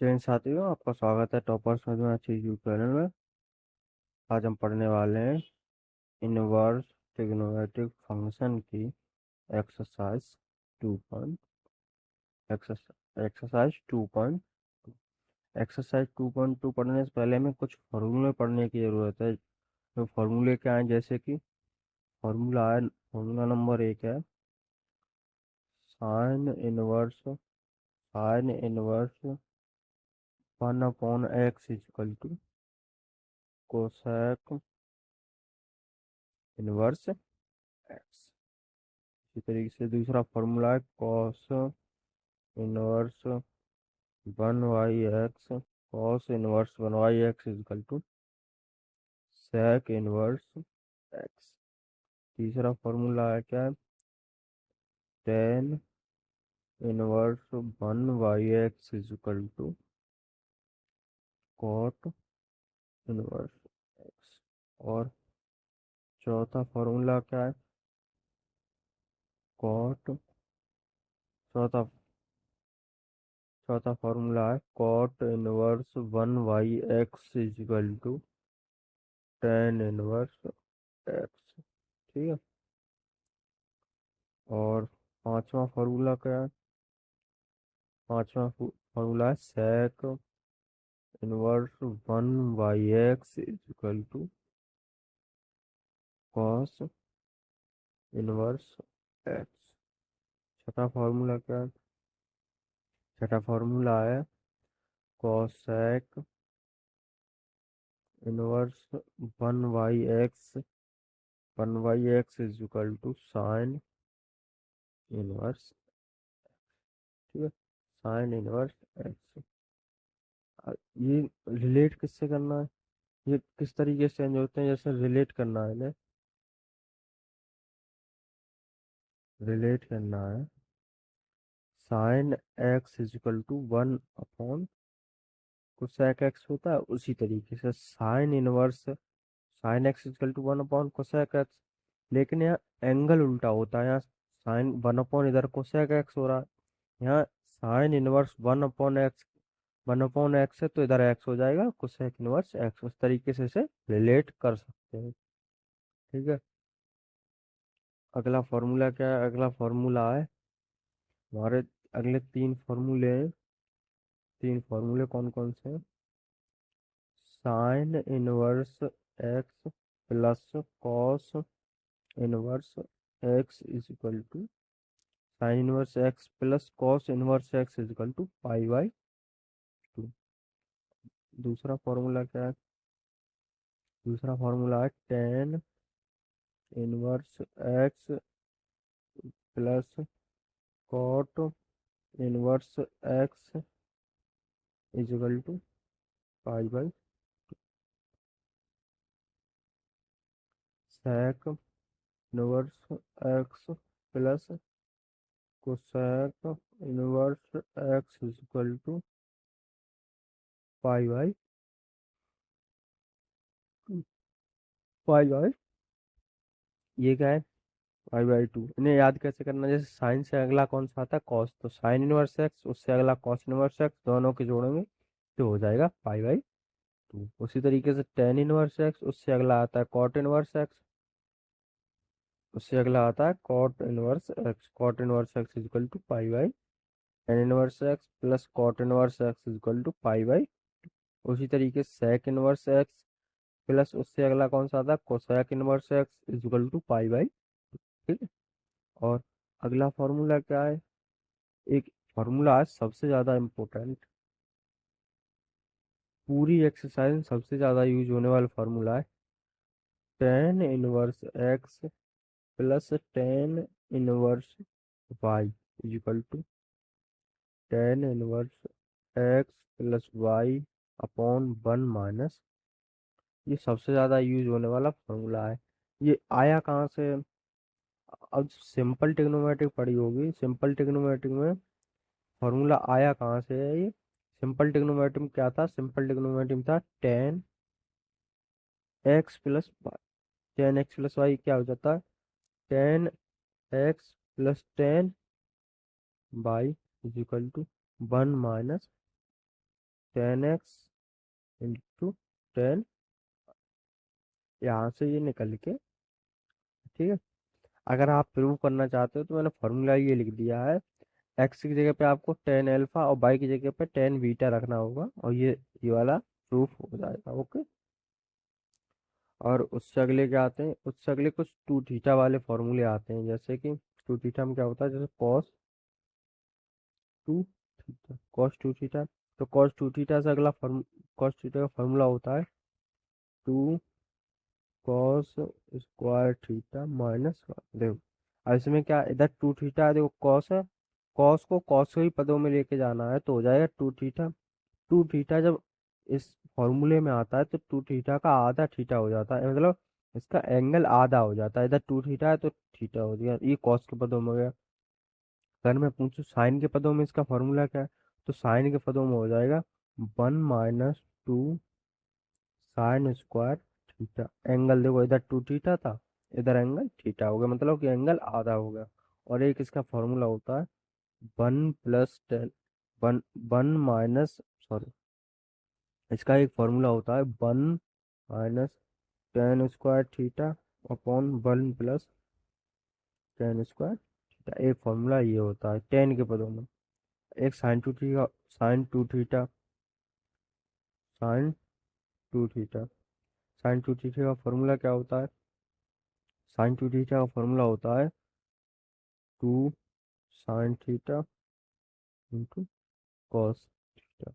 जय हिंद साथियों, आपका स्वागत है टॉपर्स मैथमेटिक्स यूट्यूब चैनल में। आज हम पढ़ने वाले हैं इनवर्स ट्रिग्नोमेट्रिक फंक्शन की एक्सरसाइज 2 एक्सरसाइज 2.2 पढ़ने से पहले हमें कुछ फॉर्मूले पढ़ने की ज़रूरत है। तो फॉर्मूले क्या हैं, जैसे कि फॉर्मूला नंबर 1 है sine inverse 1/x equal to cosec inverse x. इसी तरीके से दूसरा फॉर्मूला है cos inverse 1/x। Cos inverse 1/x is equal to sec inverse x. तीसरा फॉर्मूला है क्या, tan inverse 1/x is equal to cot inverse x. और चौथा फॉर्मूला क्या है, कॉट चौथा चौथा फॉर्मूला है cot inverse 1/x is equal to tan inverse x. ठीक है। और पांचवा फॉर्मूला क्या है, पांचवा फॉर्मूला है sec inverse 1/x equal to cos inverse x. छठा फॉर्मूला क्या है, छठा फॉर्मूला है cosec inverse 1/x is equal to sine inverse. ठीक है, साइन इनवर्स एक्स। ये रिलेट किससे करना है, ये किस तरीके से चेंज होते हैं, जैसे रिलेट करना है ना, रिलेट करना है sine x is equal to 1 cosec x होता है, उसी तरीके से साइन एक्स इजिकल टू 1/कोसेक एक्स। लेकिन यहाँ एंगल उल्टा होता है, यहाँ साइन 1 इधर कोसेक एक्स हो रहा है, यहाँ साइन इनवर्स 1/एक्स है तो इधर एक्स हो जाएगा कोसेक इनवर्स एक्स। उस तरीके से इसे रिलेट कर सकते हैं। ठीक है। अगला फॉर्मूला क्या है, अगला फॉर्मूला है हमारे, अगले तीन फॉर्मूले हैं। तीन फॉर्मूले कौन कौन से हैं, sine inverse x plus cos inverse x is equal to sine inverse x plus cos inverse x is equal to पाई/2। दूसरा फॉर्मूला क्या है, दूसरा फॉर्मूला है tan inverse x plus cot inverse x is equal to पाई/, sec inverse x plus cosec inverse x is equal to पाई/, पाई/, ये क्या है, पाई/2। इन्हें याद कैसे करना, जैसे साइन से अगला कौन सा आता है, कॉस, तो साइन इनवर्स एक्स, उससे अगला कॉस इनवर्स एक्स, दोनों के जोड़ेंगे तो हो जाएगा पाई/2। उसी तरीके से टेन इनवर्स एक्स, उससे अगला आता है कॉट इनवर्स एक्स, उससे अगला आता है cot inverse x. Cot inverse x is equal to पाई/, tan inverse x plus cot inverse x is equal to पाई/। उसी तरीके से सेक इनवर्स एक्स प्लस उससे अगला कौन सा आता है, cosec inverse x is equal to पाई/। ठीक है। और अगला फॉर्मूला क्या है, एक फॉर्मूला है सबसे ज़्यादा इम्पोर्टेंट, पूरी एक्सरसाइज में सबसे ज़्यादा यूज होने वाला फॉर्मूला है tan inverse x plus tan inverse y is equal to tan inverse x plus y upon 1 minus. ये सबसे ज़्यादा यूज होने वाला फॉर्मूला है। ये आया कहाँ से, अब सिंपल ट्रिग्नोमेट्रिक पढ़ी होगी, सिंपल ट्रिग्नोमेट्रिक में फॉर्मूला आया कहाँ से है ये। सिंपल ट्रिग्नोमेट्री में क्या था, सिंपल ट्रिग्नोमेट्री में था टेन एक्स प्लस वाई क्या हो जाता है, tan x plus 10 y is equal to 1 minus 10x into 10, यहाँ से ये निकल के, ठीक है। अगर आप प्रूव करना चाहते हो तो मैंने फॉर्मूला ये लिख दिया है, एक्स की जगह पे आपको 10 अल्फा और वाई की जगह पे 10 बीटा रखना होगा, और ये वाला प्रूफ हो जाएगा। ओके। और उससे अगले क्या आते हैं, उससे अगले कुछ टू थीटा वाले फॉर्मूले आते हैं, जैसे कि टू थीटा में क्या होता है, जैसे टू कॉस टू थीटा। तो कॉस टू थीटा से अगला कॉस थीटा का फॉर्मूला होता है two cos square theta minus one. देखो अब इसमें क्या, इधर टू थीटा है, देखो कॉस है, कॉस को कॉस के ही पदों में लेके जाना है तो हो जाएगा टू थीटा। टू थीटा जब इस फॉर्मूले में आता है तो टू थीटा का आधा थीटा हो जाता है, मतलब इसका एंगल आधा हो जाता है। इधर टू थीटा है तो थीटा हो गया, ये कॉस के पदों में हो गया। अगर मैं पूछूं साइन के पदों में इसका फॉर्मूला क्या है, तो साइन के पदों में हो जाएगा 1 - 2 साइन स्क्वायर थीटा। एंगल देखो, इधर टू थीटा था, इधर एंगल थीटा हो गया, मतलब कि एंगल आधा हो गया। और एक इसका फॉर्मूला होता है 1 + 10, वन वन माइनस सॉरी इसका एक फॉर्मूला होता है 1 - 10 square theta upon 1 + 10 square theta. एक फॉर्मूला ये होता है 10 के पदों में। एक sine two theta sine two theta का फॉर्मूला क्या होता है, साइन टू थीटा का फॉर्मूला होता है two sine theta into cos theta.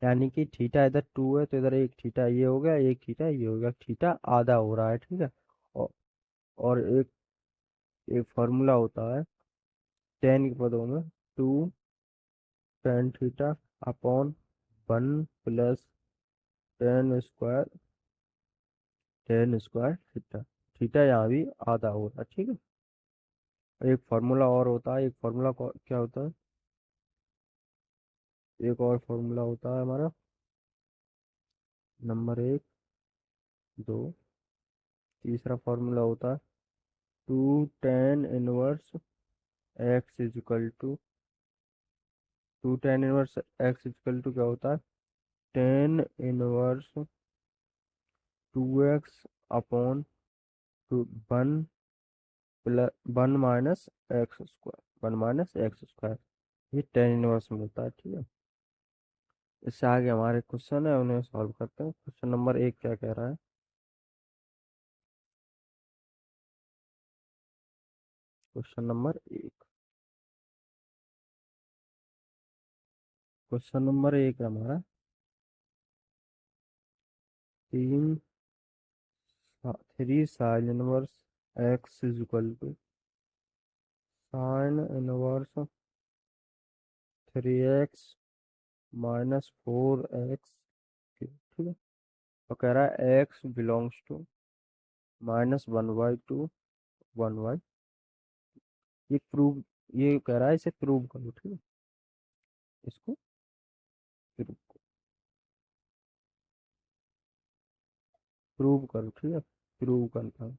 यानी कि थीटा इधर टू है तो इधर एक थीटा ये हो गया, एक थीटा ये हो गया, थीटा आधा हो रहा है, ठीक है। और, और एक फॉर्मूला होता है 10 के पदों में two tan theta upon 1 + 10 square theta. Theta यहाँ भी आधा हो रहा है, ठीक है। एक फार्मूला और होता है, एक फार्मूला क्या होता है, एक और फार्मूला होता है हमारा नंबर 1, 2, तीसरा फार्मूला होता है two tan inverse x is equal to क्या होता है, 10 inverse 2x upon two 1 - x square, ये 10 इनवर्स मिलता है, ठीक है। इससे आगे हमारे क्वेश्चन है, उन्हें सॉल्व करते हैं। क्वेश्चन नंबर 1 क्या कह रहा है, क्वेश्चन नंबर 1, क्वेश्चन नंबर 1 है हमारा, तीन 3 sine inverse x is equal to sine inverse 3x -4x, ठीक है। और कह रहा है एक्स बिलोंग्स टू -1/2 1/, ये प्रूव, ये कह रहा है इसे प्रूव करो, ठीक है। इसको प्रूव प्रूव करो, ठीक है, प्रूव करना है।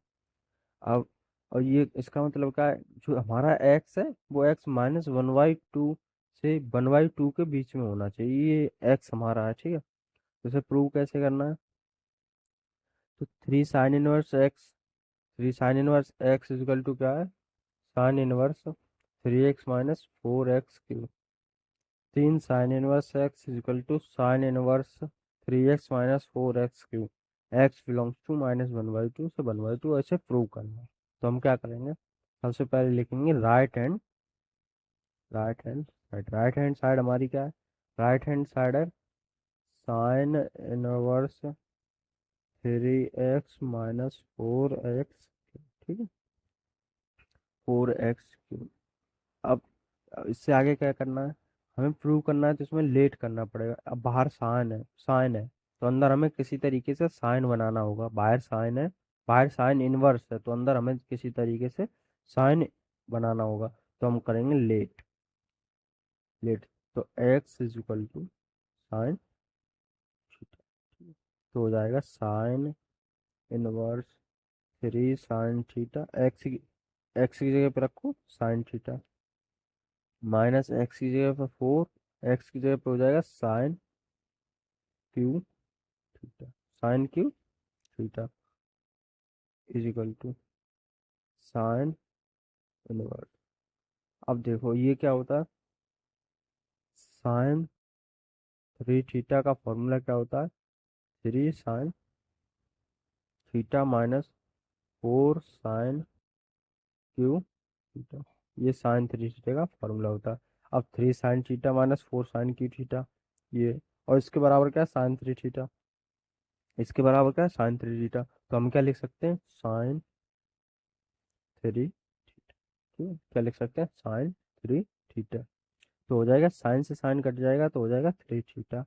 अब और ये इसका मतलब क्या है, जो हमारा एक्स है वो एक्स -1/2 से 1/2 के बीच में होना चाहिए, ये एक्स हमारा है, ठीक है। तो इसे प्रूव कैसे करना है, तो three sine inverse x is equal to क्या है, sine inverse 3x - 4x3। 3 sine inverse x is equal to sine inverse 3x - 4x3। X belongs to -1/2 से 1/2, ऐसे प्रूव करना है। तो हम क्या करेंगे, सबसे पहले लिखेंगे राइट हैंड साइड हमारी क्या है, राइट हैंड साइड है साइन इनवर्स 3x - 4x, ठीक है, 4x3। अब इससे आगे क्या करना है, हमें प्रूव करना है तो इसमें लेट करना पड़ेगा। अब बाहर साइन है तो अंदर हमें किसी तरीके से साइन बनाना होगा, बाहर साइन इनवर्स है तो अंदर हमें किसी तरीके से साइन बनाना होगा। तो हम करेंगे लेट, तो x is equal to sine theta, तो हो जाएगा sine inverse 3 sine theta, x की जगह पे रखो साइन थीटा, माइनस एक्स की जगह पे 4, एक्स की जगह पे हो जाएगा sine cube theta, sine cube theta is equal to sine inverse. अब देखो ये क्या होता है, साइन थ्री थीटा का फॉर्मूला क्या होता है, three sine theta minus four sine cube theta, ये साइन थ्री थीटा का फॉर्मूला होता है। अब three sine theta minus four sine cube theta, ये, और इसके बराबर क्या है, साइन थ्री थीटा, इसके बराबर क्या है, साइन थ्री थीटा। तो हम क्या लिख सकते हैं, साइन थ्री, ठीक है, क्या लिख सकते हैं, साइन थ्री थीटा। तो हो जाएगा, साइन से साइन कट जाएगा तो हो जाएगा थ्री थीटा।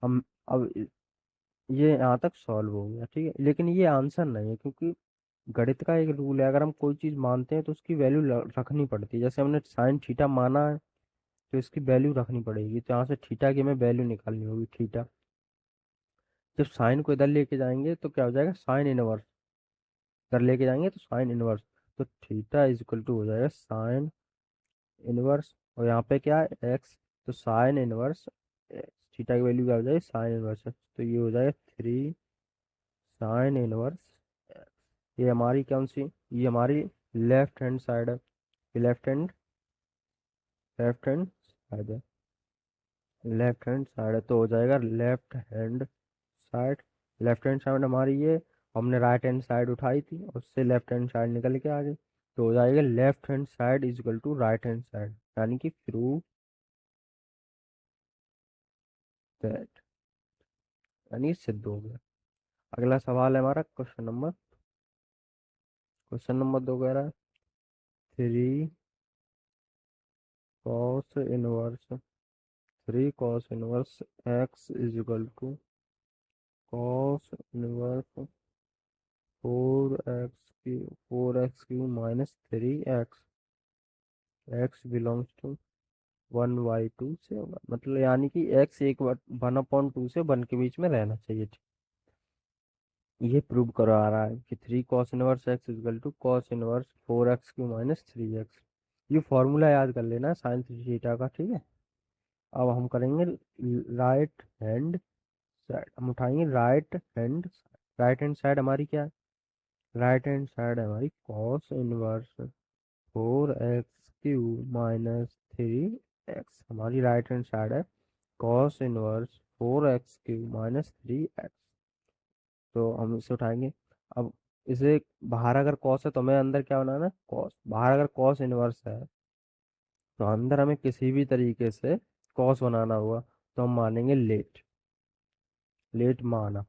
हम अब ये यहाँ तक सॉल्व हो गया, ठीक है, लेकिन ये आंसर नहीं है, क्योंकि गणित का एक रूल है, अगर हम कोई चीज़ मानते हैं तो उसकी वैल्यू रखनी पड़ती है। जैसे हमने साइन थीटा माना है तो इसकी वैल्यू रखनी पड़ेगी, तो यहाँ से थीटा की हमें वैल्यू निकालनी होगी, थीटा। जब साइन को इधर लेके जाएंगे तो क्या हो जाएगा, साइन इनवर्स, इधर लेके जाएंगे तो साइन इनवर्स, तो थीटा इज इक्वल टू हो जाएगा साइन इनवर्स, और यहाँ पे क्या है, एक्स, तो साइन इनवर्स थीटा की वैल्यू क्या हो जाएगी, साइन इनवर्स, तो ये हो जाएगा थ्री साइन इनवर्स। ये हमारी कौन सी, ये हमारी लेफ्ट हैंड साइड है, ये लेफ्ट हैंड साइड है, लेफ्ट हैंड साइड है, तो हो जाएगा left hand side, left hand side हमारी ये, हमने राइट हैंड साइड उठाई थी, उससे लेफ्ट हैंड साइड निकल के आ गई, तो हो जाएगा left hand side is equal to right hand side, यानी कि प्रूव दैट, यानी सिद्ध हो गया। अगला सवाल है हमारा क्वेश्चन नंबर दो कह रहा है, three cos inverse, three cos inverse x is equal to cos inverse four x cube minus three x, x belongs to one by two से होगा, मतलब यानी कि एक्स एक वन अपॉन टू से वन के बीच में रहना चाहिए, ठीक। ये प्रूव करा रहा है कि three cos inverse x equal to cos inverse four x cube minus three x. ये फॉर्मूला याद कर लेना साइन थीटा का, ठीक है। अब हम करेंगे राइट हैंड साइड, हम उठाएंगे राइट हैंड साइड हमारी क्या है, राइट हैंड साइड है हमारी cos inverse four x cube minus three x, हमारी राइट हैंड साइड है cos inverse four x cube minus three x. तो हम इसे उठाएंगे। अब इसे बाहर अगर कॉस है तो हमें अंदर क्या बनाना है, कॉस, बाहर अगर कॉस इनवर्स है तो अंदर हमें किसी भी तरीके से कॉस बनाना होगा, तो हम मानेंगे लेट, लेट माना,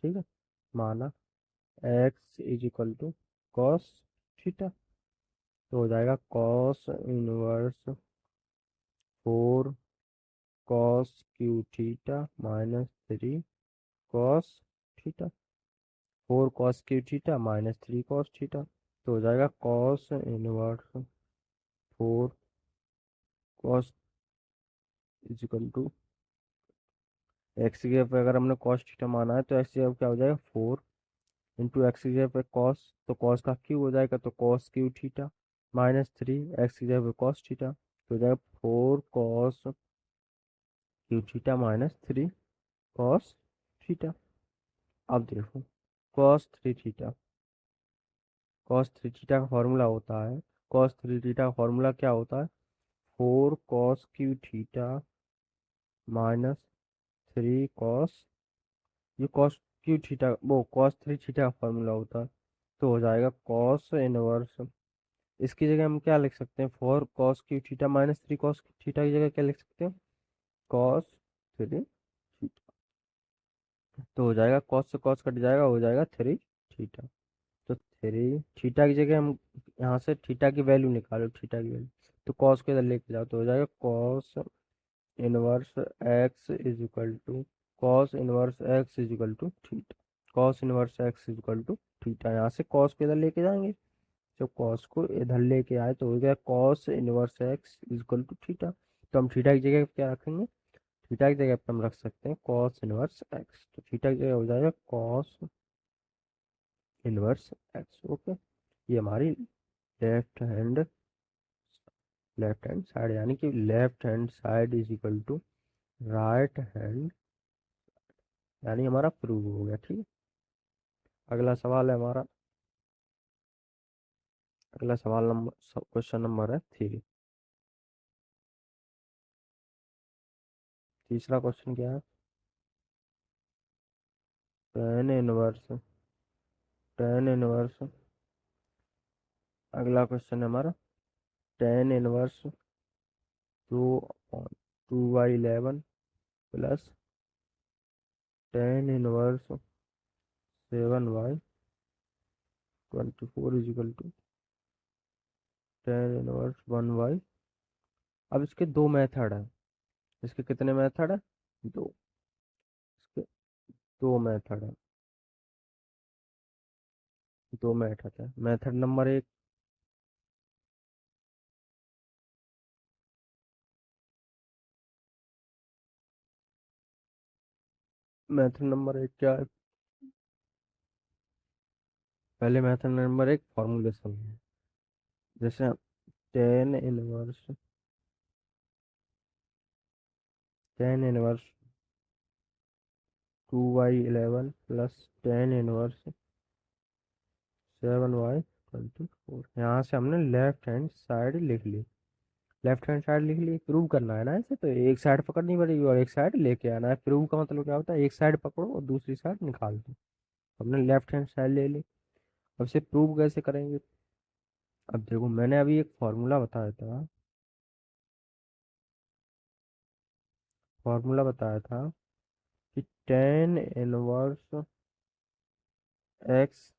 ठीक है, माना x is equal to cos theta, तो हो जाएगा cos inverse four cos cube theta minus three cos theta, four cos cube theta minus three cos theta, तो हो जाएगा cos inverse four cos is equal to x की जगह पे अगर हमने कॉस थीटा माना है तो एक्स की जगह क्या हो जाएगा, फोर इंटू एक्स की जगह पे कॉस, तो कॉस का क्यू हो जाएगा, तो cos cube theta minus three x की जगह पे कॉस थीटा, तो हो जाएगा four cos cube theta minus three cos theta. अब देखो cos three theta, cos three theta का फॉर्मूला होता है, कॉस थ्री थीटा का फॉर्मूला क्या होता है, four cos cube theta minus three cos, ये कॉस क्यू थीटा वो कॉस थ्री थीटा का फॉर्मूला होता है, तो हो जाएगा कॉस इनवर्स, इसकी जगह हम क्या लिख सकते हैं, four cos cube theta minus three cos theta की जगह क्या लिख सकते हैं, कॉस थ्री थीटा, तो हो जाएगा कॉस से कॉस कट जाएगा, हो जाएगा थ्री थीटा, तो थ्री थीटा की जगह हम यहाँ से थीटा की वैल्यू निकालो, थीटा की वैल्यू, तो कॉस को इधर लेके जाओ, तो हो जाएगा cos inverse x is equal to cos inverse x is equal to theta, cos inverse x is equal to theta, यहाँ से कॉस को इधर लेके जाएंगे, जब कॉस को इधर लेके आए तो हो गया cos inverse x is equal to theta, तो हम थीटा की जगह पे क्या रखेंगे, थीटा की जगह पे हम रख सकते हैं कॉस इनवर्स एक्स, तो थीटा की जगह हो जाएगा कॉस इनवर्स एक्स, ओके। ये हमारी left hand left hand side, यानी कि left hand side is equal to right hand यानी हमारा प्रूव हो गया। ठीक है, अगला सवाल है हमारा, अगला सवाल नंबर, क्वेश्चन नंबर है 3। तीसरा क्वेश्चन क्या है? टेन इनवर्स, टेन इनवर्स, अगला क्वेश्चन है हमारा tan inverse 2/11 plus tan inverse 7/24 is equal to tan inverse 1/। अब इसके दो मेथड है, इसके कितने मेथड है? दो, इसके दो मेथड है, दो मेथड है। मेथड नंबर एक, मेथड नंबर एक क्या है? पहले मेथड नंबर एक फॉर्मूलेशन है। जैसे ten inverse 2/11 plus tan inverse 7/24, यहाँ से हमने लेफ्ट हैंड साइड लिख ली। लेफ्ट हैंड साइड लिख ली, प्रूव करना है ना ऐसे, तो एक साइड पकड़नी पड़ेगी और एक साइड लेके आना है। प्रूव का मतलब क्या होता है? एक साइड पकड़ो और दूसरी साइड निकाल दो। हमने लेफ्ट हैंड साइड ले ली। अब इसे प्रूव कैसे करेंगे? अब देखो, मैंने अभी एक फॉर्मूला बताया था, फॉर्मूला बताया था कि tan inverse x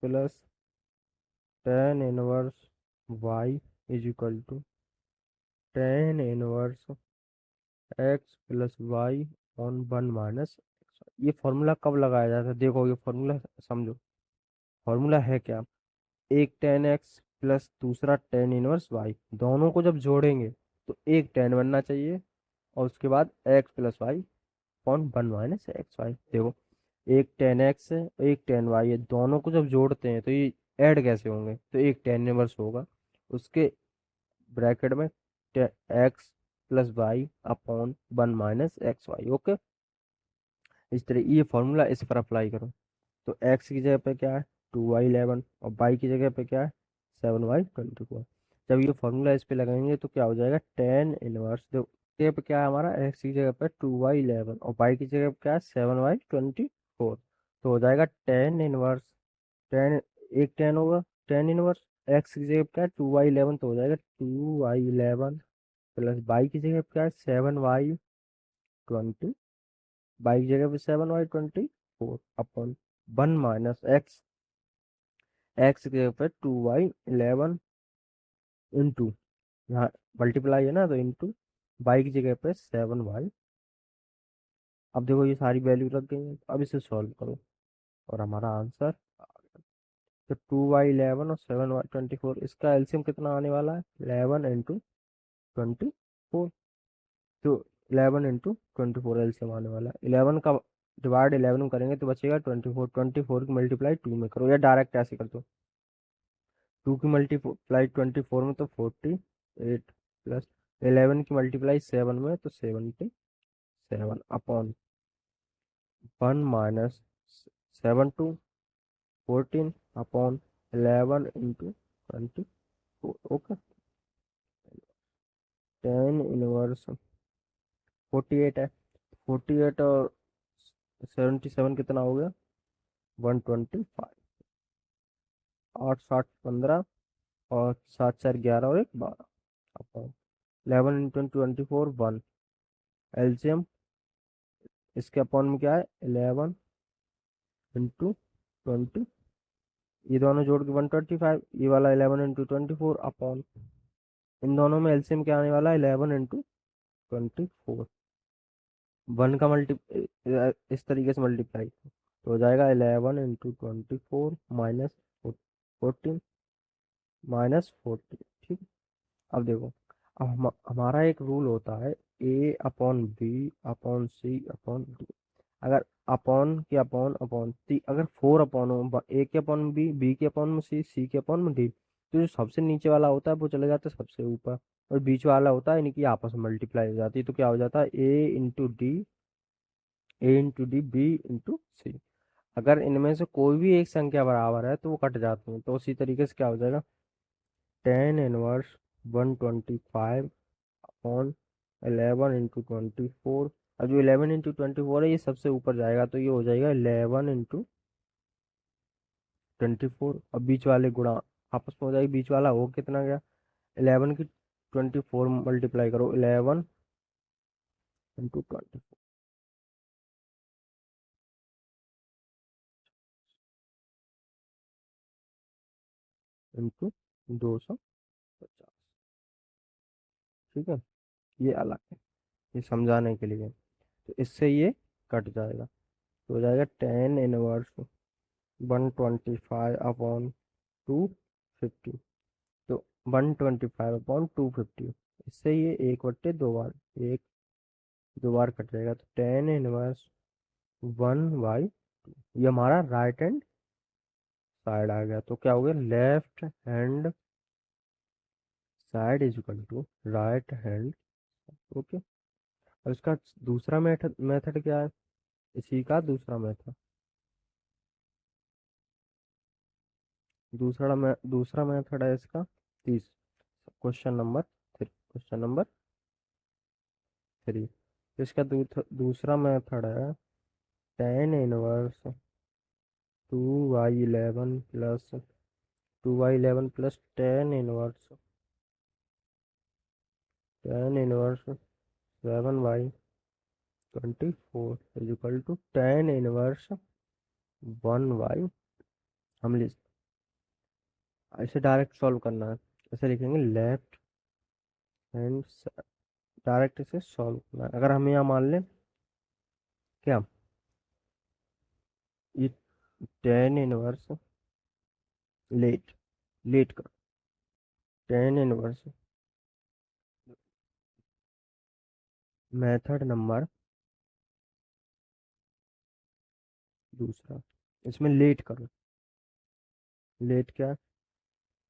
plus tan inverse y is equal to tan inverse x plus y on 1 - x. ये फॉर्मूला कब लगाया जाता है? देखो ये फॉर्मूला समझो। फॉर्मूला है क्या? एक टेन एक्स प्लस दूसरा टेन इनवर्स वाई, दोनों को जब जोड़ेंगे तो एक टेन बनना चाहिए, और उसके बाद x+y/1 - देखो, एक टेन एक्स है, एक टेन वाई है, दोनों को जब जोड़ते हैं तो ये ऐड कैसे होंगे? तो एक टेन इनवर्स होगा, उसके ब्रैकेट में x+y/1 - ओके। इस तरह ये फॉर्मूला इस पर अप्लाई करो। तो x की जगह पे क्या है? 2/11, और y की जगह पे क्या है? 7/24। जब ये फॉर्मूला इस पे लगाएंगे तो क्या हो जाएगा? टेन इनवर्स, देखो जगह पे क्या है हमारा? x की जगह पे 2/11 और y की जगह पे क्या है? 7/24। तो हो जाएगा टेन, एक टेन होगा, टेन इनवर्स, x की जगह पे क्या है? 2/11, तो हो जाएगा 2/11 प्लस y की जगह पे क्या है? 7/20, y की जगह पे 7/24/1 - एक्स के ऊपर 2/11 इंटू, यहाँ मल्टीप्लाई है ना, तो इंटू वाई की जगह पे 7/। अब देखो ये सारी वैल्यू रख गई हैं, अब इसे सॉल्व करो और हमारा आंसर। तो 2/11 और 7/24, इसका एलसीएम कितना आने वाला है? 11 × 24। तो 11 × 24 एलसीएम आने वाला है। 11 का डिवाइड 11 में करेंगे तो बचेगा 24। 24 की मल्टीप्लाई 2 में करो, या डायरेक्ट ऐसे कर दो। 2 की मल्टीप्लाई 24 में तो 48, प्लस 11 की मल्टीप्लाई 7 में तो 77 upon 1 - 7 to 14 upon 11 × 24। Okay, tan inverse 48 है, 48 और 77 कितना हो गया? 125। 8 7 15 और 7 4 11 और 1 12 अपॉन 11 × 24 1। एलसीएम इसके अपॉन में क्या है? 11 × 20, ये दोनों जोड़ के 125, ये वाला 11 × 24 अपॉन, इन दोनों में एलसीएम क्या आने वाला है? 11 × 24। वन का मल्टी इस तरीके से मल्टीप्लाई तो हो जाएगा 11 × 24 माइनस 14 - 14। ठीक। अब देखो, अब हमारा एक रूल होता है A/B/C/D। अगर अपॉन के अपॉन अपॉन सी, अगर 4 अपॉन हो, A के अपॉन B, B के अपॉन C, C के अपॉन D, तो जो सबसे नीचे वाला होता है वो चले जाता है सबसे ऊपर, और बीच वाला होता है इनकी आपस में मल्टीप्लाई हो जाती है, तो क्या हो जाता है? A × D A into D B into C. अगर इनमें से कोई भी एक संख्या बराबर है तो वो कट जाती है। तो उसी तरीके से क्या हो जाएगा, 10 इनवर्स 125 अपॉन 11 इंटू 24। अब जो 11 इंटू 24 है ये सबसे ऊपर जाएगा, तो ये हो जाएगा 11 इंटू 24। अब बीच वाले गुणा आपस में हो जाएगी, बीच वाला हो कितना गया, 11 की 24 मल्टीप्लाई करो, 11 इंटू 24 इंटू 250। ठीक है, ये अलग है, ये समझाने के लिए। तो इससे ये कट जाएगा, तो हो जाएगा 10 इनवर्स 125 अपॉन 250। तो 125 अपॉन 250, इससे ये 1/2 बार, एक दो बार कट जाएगा, तो 10 इनवर्स 1/2। ये हमारा राइट हैंड साइड आ गया। तो क्या हो गया, left hand side is equal to right hand. Okay. और इसका दूसरा मेथड मेथड क्या है, इसी का दूसरा मेथड, दूसरा मेथड है इसका, तीस क्वेश्चन नंबर 3। तो इसका दूसरा मेथड है 10 inverse 2y11 plus 10 inverse 7y24 is equal to 10 inverse 1y। हम लिख ऐसे डायरेक्ट सॉल्व करना है, ऐसे लिखेंगे लेफ्ट हैंड, डायरेक्ट इसे सॉल्व करना है। अगर हम यहाँ मान लें क्या, ये 10 इनवर्स लेट लेट कर 10 इनवर्स मेथड नंबर दूसरा, इसमें लेट करो, लेट क्या,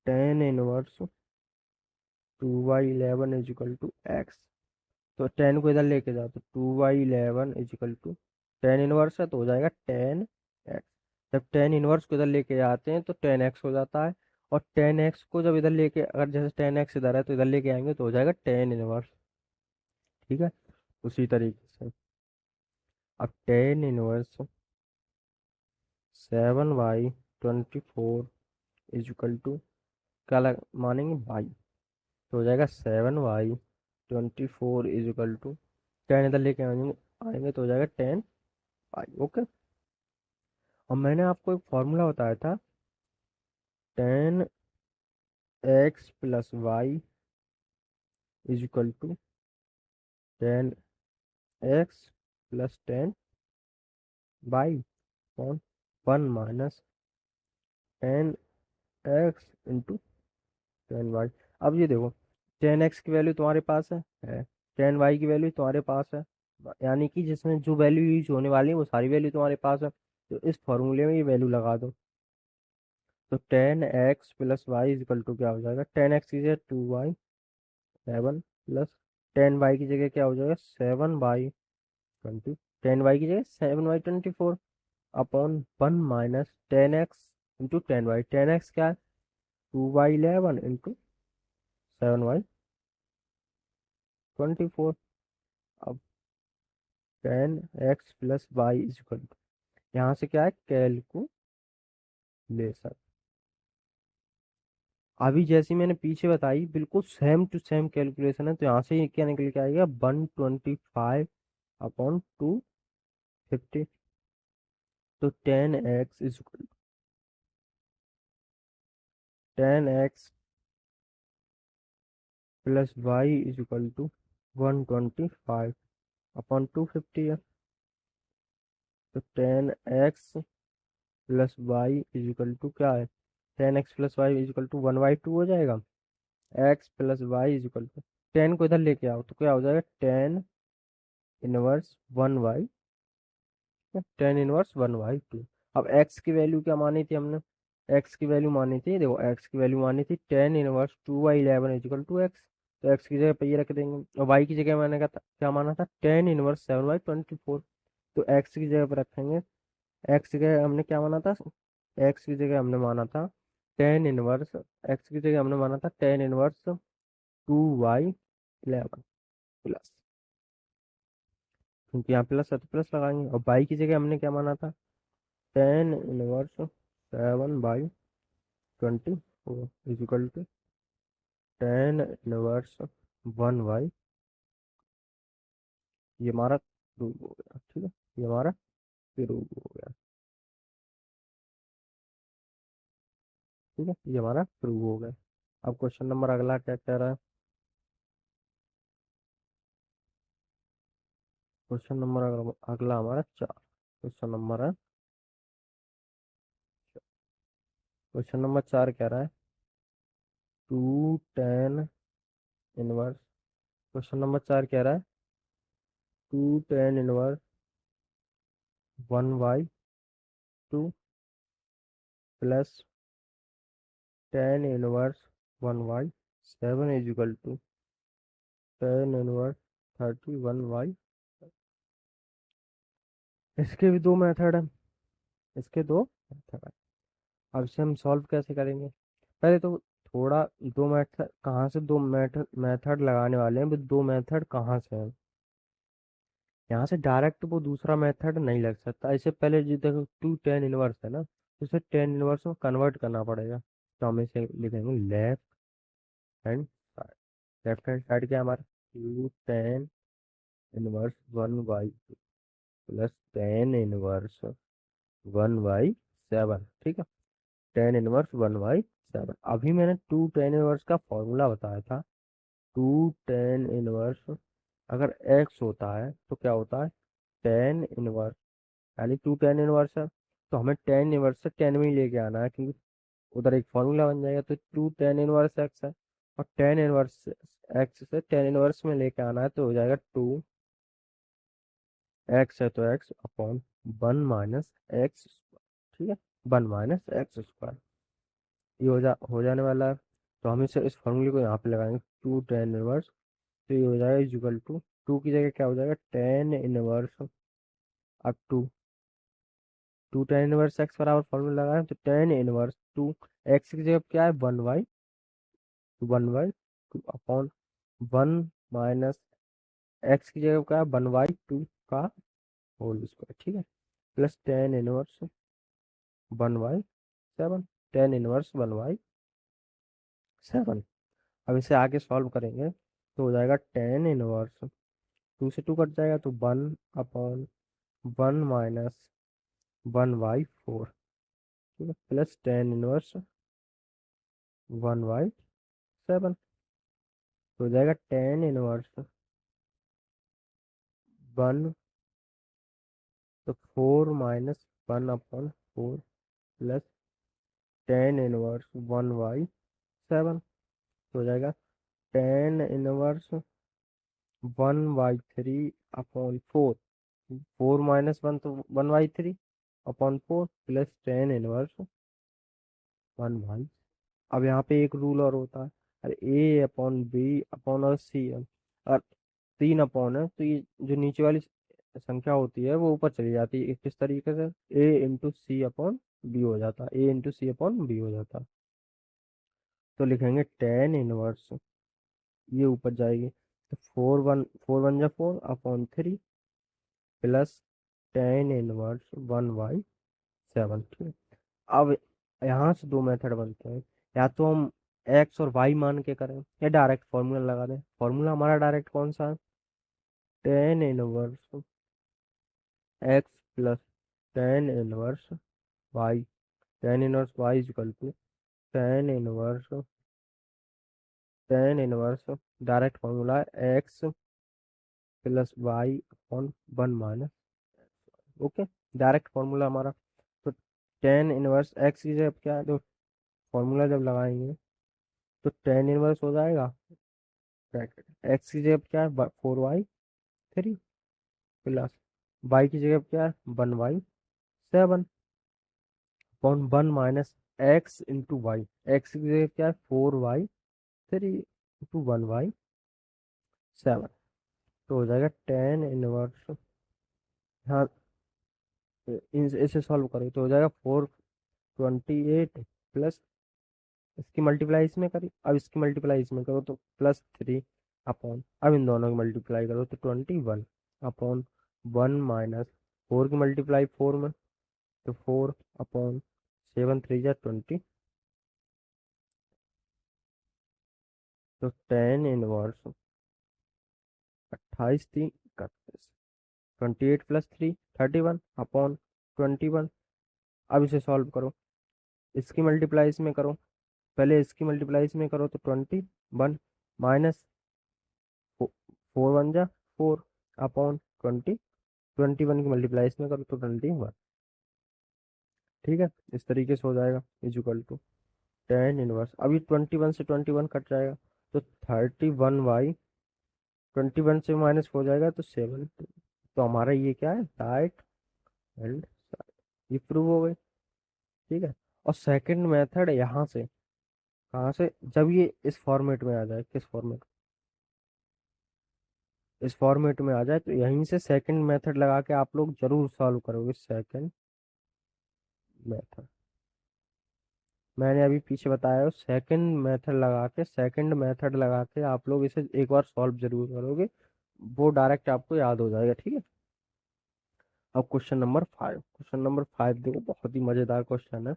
10 inverse 2y11 is equal to x। तो 10 को इधर लेके जाओ, तो 2y11 is equal to 10 inverse है तो हो जाएगा 10x। जब 10 इनवर्स को इधर लेके जाते हैं तो 10x हो जाता है, और 10x को जब इधर लेके, अगर जैसे 10x इधर है तो इधर लेके आएंगे तो हो जाएगा 10 इनवर्स। ठीक है, उसी तरीके से अब 10 inverse 7y24 is equal to क्या मानेंगे भाई, तो हो जाएगा 7y24 इज इक्वल टू 10 इधर लेके आएंगे आएंगे तो हो जाएगा 10y। ओके। और मैंने आपको एक फॉर्मूला बताया था, 10x plus y is equal to 10x plus 10y upon 1 minus 10x into 10y। अब ये देखो, 10x की वैल्यू तुम्हारे पास है, 10y की वैल्यू तुम्हारे पास है, यानी कि जिसमें जो वैल्यू यूज होने वाली है वो सारी वैल्यू तुम्हारे पास है। तो इस फॉर्मूले में ये वैल्यू लगा दो, तो 10x plus y is equal to क्या हो जाएगा, 10x की जगह 2y 7 प्लस 10y की जगह क्या हो जाएगा 7/20। 10y की जगह 7/24 upon 1 minus 10x into 10y। 10x क्या है, 2y11 इंटू 7y24। अब 10x plus y is equal to, यहाँ से क्या है कैलकुलेशन। अभी जैसी मैंने पीछे बताई बिल्कुल सेम टू सेम कैलकुलेशन है, तो यहाँ से ये क्या निकल के आएगा 125 अपॉन 250। तो 10x is equal to 125 upon 250 है। तो 10x plus y is equal to क्या है, 10x plus y is equal to 1/2 हो जाएगा। x plus y is equal to 10 को इधर लेके आओ तो क्या हो जाएगा 10 इनवर्स 1/2। अब x की वैल्यू क्या मानी थी हमने, x की वैल्यू मानी थी, देखो x की वैल्यू मानी थी 10 inverse 2y11 is equal to x। तो x की जगह पे ये रख देंगे, और y की जगह मैंने कहा था क्या माना था 10 इनवर्स 7/24। तो एक्स की जगह पर रखेंगे। एक्स की जगह हमने क्या माना था? एक्स की जगह हमने माना था टेन इनवर्स, एक्स की जगह हमने माना था टेन इनवर्स 2y11 प्लस, क्योंकि यहाँ प्लस है तो प्लस लगाएंगे। और बाई की जगह हमने क्या माना था? Tan inverse 7/24 is equal to tan inverse 1y। ये हमारा प्रूव हो गया, ठीक है, ये हमारा प्रूव हो गया, ठीक है, ये हमारा प्रूव हो गया। अब क्वेश्चन नंबर अगला क्या कह रहा है? क्वेश्चन नंबर अगला हमारा 4। क्वेश्चन नंबर है, क्वेश्चन नंबर 4 कह रहा है two tan inverse. Question number 4 कह रहा है two tan inverse 1/2 plus tan inverse 1/7 is equal to tan inverse 31y। इसके भी दो मेथड है, इसके दो मेथड है। अब इसे हम सॉल्व कैसे करेंगे? पहले तो थोड़ा, दो मेथड कहाँ से, दो मेथड मेथड लगाने वाले हैं, वो दो मेथड कहाँ से हैं? यहाँ से डायरेक्ट वो दूसरा मेथड नहीं लग सकता। इससे पहले जो देखो टू टेन इनवर्स है ना, तो इसे टेन इनवर्स में कन्वर्ट करना पड़ेगा। तो हम इसे लिखेंगे left hand side. Left hand side क्या है हमारा? Two tan inverse 1/2 plus tan inverse 1/7, ठीक है, टेन इनवर्स 1/7। अभी मैंने टू टेन इनवर्स का फॉर्मूला बताया था। टू टेन इनवर्स अगर एक्स होता है तो क्या होता है? टेन इनवर्स, यानी टू टेन इनवर्स है तो हमें टेन इनवर्स से टेन में ही लेके आना है, क्योंकि उधर एक फॉर्मूला बन जाएगा। तो टू टेन इनवर्स एक्स है, और टेन इनवर्स एक्स से टेन इनवर्स में लेके आना है, तो हो जाएगा टू एक्स है तो x upon one minus x, ठीक है, वन माइनस एक्स स्क्वायर। ये हो जाने वाला है। तो हम इसे, इस फॉर्मूले को यहाँ पे लगाएंगे, टू टेन इनवर्स, तो ये हो जाएगा इक्वल टू, टू की जगह क्या हो जाएगा? टेन इनवर्स अब टू टेन इनवर्स एक्स बराबर फॉर्मूला लगाए तो टेन इनवर्स टू एक्स की जगह क्या है? 1/2 अपॉन वन माइनस एक्स की जगह क्या है? 1/2 का होल स्क्वायर, ठीक है, plus tan inverse 1/7, ten inverse 1/7। अब इसे आगे सॉल्व करेंगे तो हो जाएगा टेन इनवर्स, टू से टू कट जाएगा तो 1/, वन माइनस 1/4, ठीक है, प्लस टेन इनवर्स 1/7। तो हो जाएगा टेन इनवर्स वन, तो 4 - 1/4 प्लस टेन इनवर्स 1/7। तो हो जाएगा टेन इनवर्स 1/3/4, 4 - 1 तो 1/3 अपॉन 4 प्लस टेन इनवर्स 1/। अब यहाँ पे एक रूल और होता है, अरे ए अपॉन बी अपॉन और सी है, और तीन अपॉन है तो ये जो नीचे वाली संख्या होती है वो ऊपर चली जाती है। किस तरीके से? ए इंटू सी अपॉन बी हो जाता है, ए इंटू सी अपॉन बी हो जाता है। तो लिखेंगे टेन इनवर्स, ये ऊपर जाएगी तो 4 × 1 = 4 अपॉन 3 प्लस टेन इनवर्स 1/7, ठीक है। अब यहाँ से दो मेथड बनते हैं, या तो हम एक्स और वाई मान के करें, या डायरेक्ट फॉर्मूला लगा दें। फॉर्मूला हमारा डायरेक्ट कौन सा है? Tan inverse x plus tan inverse y, tan inverse y is equal to tan inverse direct formula है x plus y upon one minus, okay, direct formula हमारा। तो टेन इनवर्स एक्स की जगह क्या है, तो फॉर्मूला जब लगाएंगे तो टेन इनवर्स हो जाएगा, एक्स की जगह क्या है? 4/3 प्लस वाई की जगह क्या है? 1/7 upon one minus x into y, x की जगह क्या है? 4/3 इंटू 1/7। तो हो जाएगा टेन इनवर्स, हाँ, इसे सॉल्व करो तो हो जाएगा 428 प्लस, इसकी मल्टीप्लाई इसमें करी, अब इसकी मल्टीप्लाई इसमें करो तो +3 अपॉन, अब इन दोनों की मल्टीप्लाई करो तो 21 अपॉन 1 माइनस 4 की मल्टीप्लाई 4 में, तो 4 अपॉन 7 3 जा 20, तो 10 इनवर्स 28 3 31, 28 + 3 31 अपॉन 21। अब इसे सॉल्व करो, इसकी मल्टीप्लाई इसमें करो, पहले इसकी मल्टीप्लाई इसमें करो तो 21 माइनस 4 1 जा 4 अपॉन 21 की मल्टीप्लाई इसमें करो तो 21। ठीक है, इस तरीके से हो जाएगा इजिकल टू 10 इनवर्स। अभी 21 से 21 कट जाएगा तो 31/21 से माइनस हो जाएगा तो 7, तो हमारा ये क्या है, राइट एंड साइड, ये प्रूव हो गई। ठीक है, और सेकंड मेथड यहाँ से, कहाँ से, जब ये इस फॉर्मेट में आ जाए, किस फॉर्मेट, इस फॉर्मेट में आ जाए तो यहीं से सेकंड मेथड लगा के आप लोग जरूर सॉल्व करोगे। सेकंड मेथड मैंने अभी पीछे बताया हो, सेकंड मेथड लगा के आप लोग इसे एक बार सॉल्व जरूर करोगे, वो डायरेक्ट आपको याद हो जाएगा। ठीक है, अब क्वेश्चन नंबर 5 देखो, बहुत ही मजेदार क्वेश्चन है।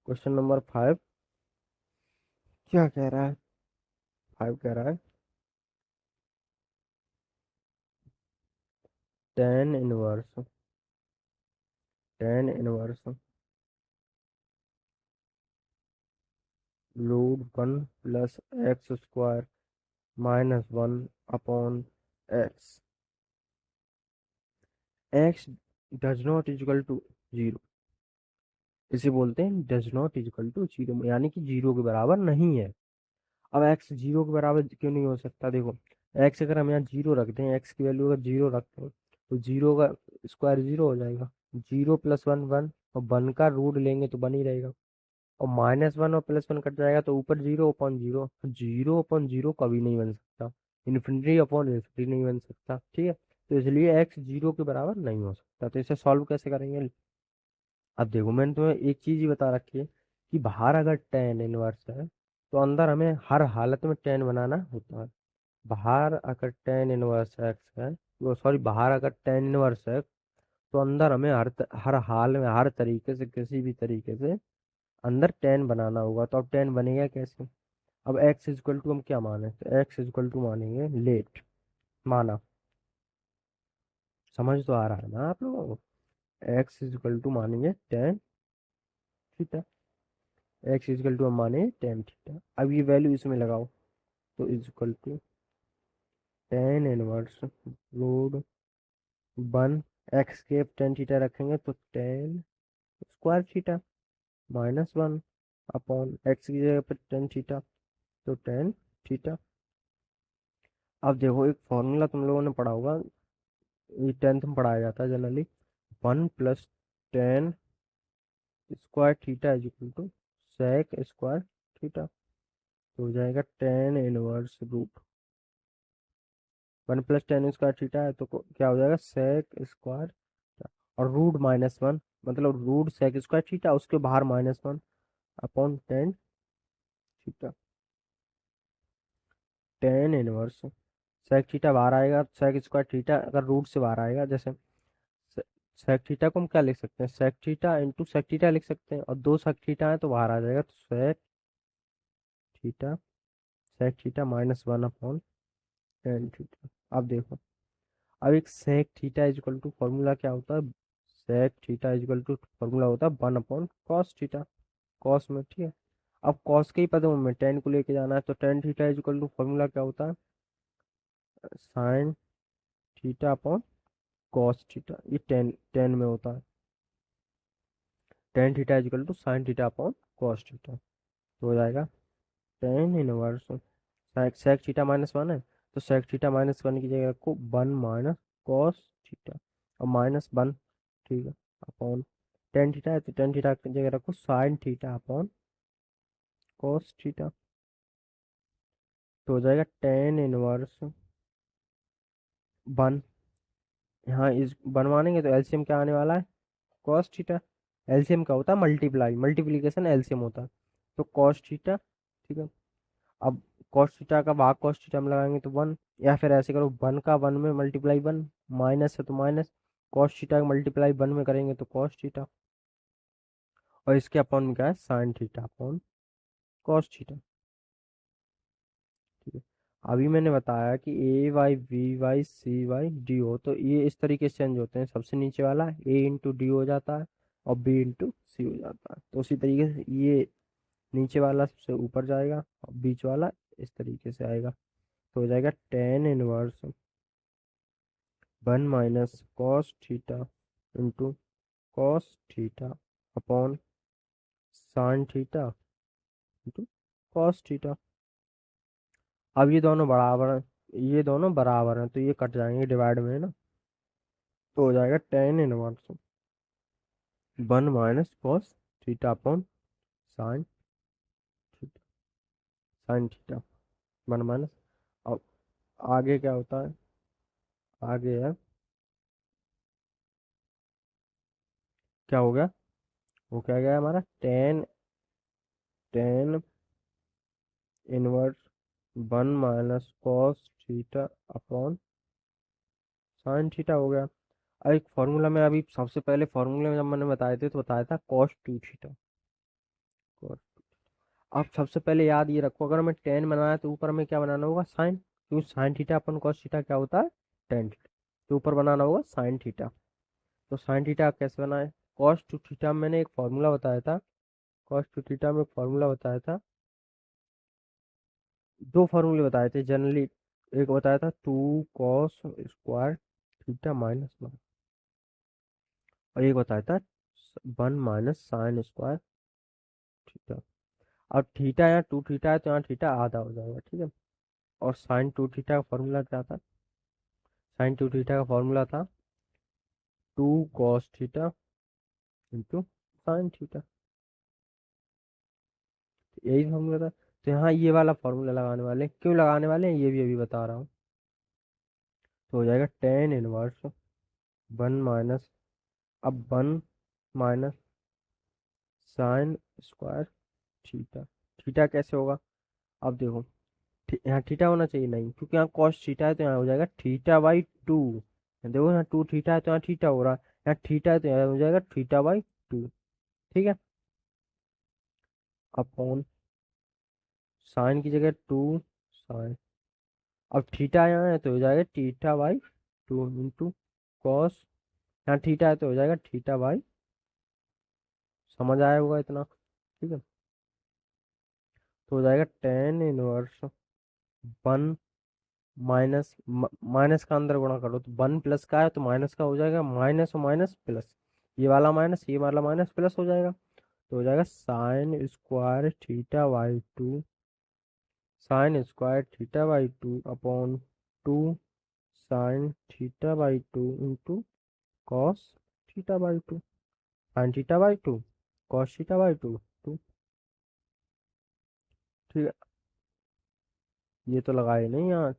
क्वेश्चन नंबर 5 क्या कह रहा है, 5 कह रहा है 10 inverse √1 + x² -1 upon x, x does not equal to 0, इसे बोलते हैं डज नॉट इजिकल टू 0, यानी कि 0 के बराबर नहीं है। अब एक्स 0 के बराबर क्यों नहीं हो सकता, देखो, एक्स अगर हम यहाँ 0 रख दें, एक्स की वैल्यू अगर 0 रखते हैं तो 0 का स्क्वायर 0 हो जाएगा, 0 + 1 1, और 1 का रूट लेंगे तो 1 ही रहेगा, और -1 और +1 कट जाएगा तो ऊपर 0/0, 0/0 कभी नहीं बन सकता, इन्फिनिटी/इन्फिनिटी नहीं बन सकता। ठीक है, तो इसलिए एक्स 0 के बराबर नहीं हो सकता, तो इसे सॉल्व कैसे करेंगे। अब देखो, मैंने तुम्हें एक चीज ही बता रखी है कि बाहर अगर tan 1 है तो अंदर हमें हर हालत में tan बनाना होता है। बाहर अगर tan 1 x है, वो सॉरी, बाहर अगर tan 1 है तो अंदर हमें हर हाल में, हर तरीके से, किसी भी तरीके से अंदर tan बनाना होगा। तो अब tan बनेगा कैसे, अब x इजक्वल टू हम क्या माने, तो x इजक्वल टू मानेंगे लेट, माना, समझ तो आ रहा है ना आप लोगों को, x इजक्वल टू मानेंगे tan थीटा, एक्स इजकल टू हम माने tan थीटा। अब ये वैल्यू इसमें लगाओ तो इजकल टू tan 1 √1, एक्स के tan थीटा रखेंगे तो tan² थीटा -1 अपॉन एक्स की जगह पर tan थीटा, तो tan थीटा। अब देखो, एक फॉर्मूला तुम लोगों ने पढ़ा होगा, ये 10th में पढ़ाया जाता है generally, 1 + tan² theta is equal to sec² theta, तो हो जाएगा tan 1 √, 1 + tan² थीटा है तो क्या हो जाएगा, sec² और √-1, मतलब √sec²थीटा, उसके बाहर -1 upon tan theta, tan 1 sec theta बाहर आएगा, sec²थीटा अगर रूट से बाहर आएगा, जैसे sec थीटा को हम क्या लिख सकते हैं, sec theta into sec theta लिख सकते हैं, और दो sec थीटा है तो बाहर आ जाएगा, तो theta sec theta -1 upon tan theta. अब देखो, अब एक sec theta is equal to formula क्या होता है, sec theta is equal to formula होता है 1/cos थीटा, कॉस में। ठीक है, अब कॉस के ही पदों में tan को लेके जाना है तो tan theta is equal to formula क्या होता है, sin थीटा/cos थीटा, ये tan में होता है, tan theta is equal to sin theta cos theta, तो हो जाएगा tan 1 sec थीटा -1 है तो sec थीटा -1 की जगह रखो 1 - cos थीटा, और -1, ठीक है, अपॉन tan थीटा है तो tan थीटा की जगह रखो sin थीटा/cos थीटा, तो हो जाएगा tan 1 1 यहाँ इस बनवानेंगे तो एलसीएम क्या आने वाला है, कॉस थीटा। एलसीएम का होता है मल्टीप्लाई, मल्टीप्लीकेशन एलसीएम होता है, तो कॉस थीटा। ठीक है। अब कॉस थीटा का भाग कॉस थीटा में लगाएंगे तो 1, या फिर ऐसे करो 1 का 1 में मल्टीप्लाई 1, माइनस है तो माइनस, कॉस थीटा का मल्टीप्लाई 1 में करेंगे तो कॉस थीटा, और इसके अपॉन में क्या है sine theta upon cos theta. ठीक है। अभी मैंने बताया कि A Y B Y C Y D हो, तो ये इस तरीके से चेंज होते हैं, सबसे नीचे वाला ए इंटू डी हो जाता है और बी इंटू सी हो जाता है, तो उसी तरीके से ये नीचे वाला सबसे ऊपर जाएगा और बीच वाला इस तरीके से आएगा, तो हो जाएगा tan inverse 1 - cos theta into cos theta upon sine theta into cos theta. अब ये दोनों बराबर हैं, ये दोनों बराबर हैं तो ये कट जाएंगे डिवाइड में, है ना, तो हो जाएगा tan inverse 1 - cos theta upon sine theta, sine theta 1 - अब आगे क्या होता है, आगे है क्या हो गया, वो क्या गया हमारा ten, ten inverse 1 - cos theta upon sine theta हो गया। अब एक फॉर्मूला में, अभी सबसे पहले फॉर्मूले में जब मैंने बताए थे तो बताया था cos 2 थीटा। अब सबसे पहले याद ये रखो, अगर हमें टेन बनाना है तो ऊपर में क्या बनाना होगा साइन, क्योंकि साइन थीटा अपन कॉस थीटा क्या होता है टेन थीटा, तो ऊपर बनाना होगा साइन थीटा। तो साइन थीटा कैसे बनाए, cos 2 थीटा में मैंने एक फॉर्मूला बताया था, cos 2 थीटा में एक फॉर्मूला बताया था, दो फॉर्मूले बताए थे जनरली, एक बताया था 2 cos स्क्वायर थीटा माइनस 1, और एक बताया था 1 - sin स्क्वायर थीटा। अब थीटा यहाँ 2 थीटा है तो यहाँ थीटा आधा हो जाएगा, ठीक है। और sin 2 थीटा का फॉर्मूला क्या था, sin 2 थीटा का फॉर्मूला था 2 cos theta into sine theta, यही फॉर्मूला था। तो यहाँ ये वाला फॉर्मूला लगाने वाले हैं। क्यों लगाने वाले हैं ये भी अभी बता रहा हूँ। तो हो जाएगा टेन इनवर्स 1 - अब 1 - साइन स्क्वायर थीटा। थीटा कैसे होगा, अब देखो यहाँ थीटा होना चाहिए नहीं, क्योंकि यहाँ कॉस थीटा है तो यहाँ हो जाएगा थीटा/2। देखो यहाँ 2 थीटा है तो यहाँ थीटा हो रहा है, यहाँ थीटा है तो यहाँ हो जाएगा थीटा/2। ठीक है। अपॉन साइन की जगह 2 साइन, अब थीटा यहाँ है तो हो जाएगा थीटा/2 इंटू कॉस, यहाँ थीटा है तो हो जाएगा थीटा/, समझ आया होगा इतना, ठीक है। तो हो जाएगा टेन इनवर्स 1 माइनस, माइनस का अंदर गुणा करो तो 1 प्लस का है तो माइनस का हो जाएगा, माइनस और माइनस प्लस, ये वाला माइनस ये वाला माइनस प्लस हो जाएगा, तो हो जाएगा sin² theta, sin² theta upon 2 sin θ/2 into cos θ/2, sin θ/2 cos θ/2, ठीक है। ये तो लगाए नहीं यहाँ,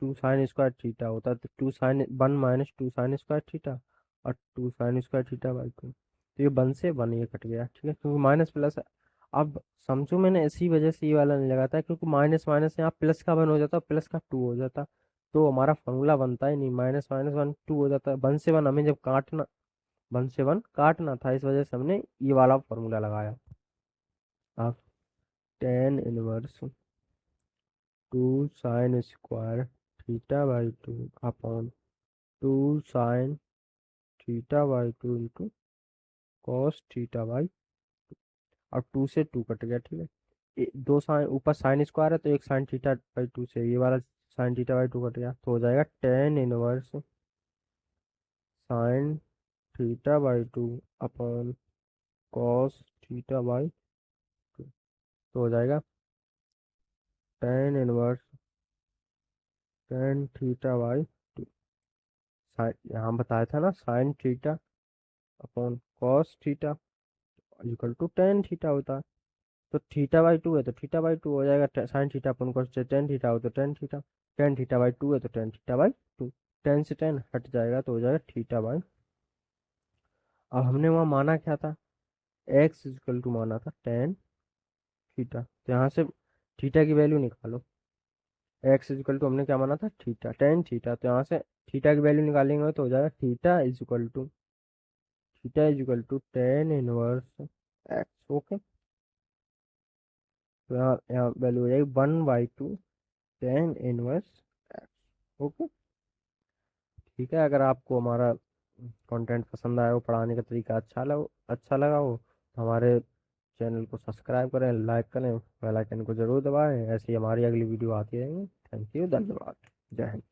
2 sin² थीटा होता तो 2 sin 1 - 2 sin² थीटा और 2 sin² थीटा/2, तो ये 1 से 1 ये कट गया, ठीक है, क्योंकि माइनस प्लस है। अब समझो मैंने इसी वजह से ये वाला नहीं लगाता, क्योंकि माइनस माइनस यहाँ प्लस का 1 हो जाता, प्लस का 2 हो जाता, तो हमारा फॉर्मूला बनता ही नहीं, -1 2 हो जाता है, 1 से 1 हमें जब काटना, 1 से 1 काटना था, इस वजह से हमने ये वाला फॉर्मूला लगाया। अब tan inverse 2 sin² theta upon 2 sin θ/2 into cos θ/, अब 2 से 2 कट गया, ठीक है। दो साइन ऊपर साइन स्क्वायर है तो एक sin θ/2 से ये वाला sin θ/2 कट गया, तो हो जाएगा tan inverse sin θ/2 upon cos θ/2, तो हो जाएगा टेन इनवर्स tan θ/2, यहाँ बताया था ना sin θ upon cos θ equal to tan θ होता है, तो θ/2 है तो θ/2 हो जाएगा, sin θ अपन cos tan θ हो तो tan θ, tan θ/2 है तो tan θ/2। टेन से टेन हट जाएगा तो हो जाएगा थीटा बाई। अब हमने वहाँ माना क्या था, एक्स इजकल टू माना था टेन थीटा, तो यहाँ से थीटा की वैल्यू निकालो। एक्स इजकल टू हमने क्या माना था, थीटा टेन थीटा, तो यहाँ से थीटा की वैल्यू निकालेंगे तो हो जाएगा theta is equal to tan inverse x. Okay, तो यहाँ यहाँ वैल्यू हो जाएगी 1/2 टेन इनवर्स एक्स। ओके, ठीक है। अगर आपको हमारा कंटेंट पसंद आया हो, पढ़ाने का तरीका अच्छा लगा हो तो हमारे चैनल को सब्सक्राइब करें, लाइक करें, बेल आइकन को जरूर दबाएं। ऐसे ही हमारी अगली वीडियो आती रहेंगी। थैंक यू, धन्यवाद, जय हिंद।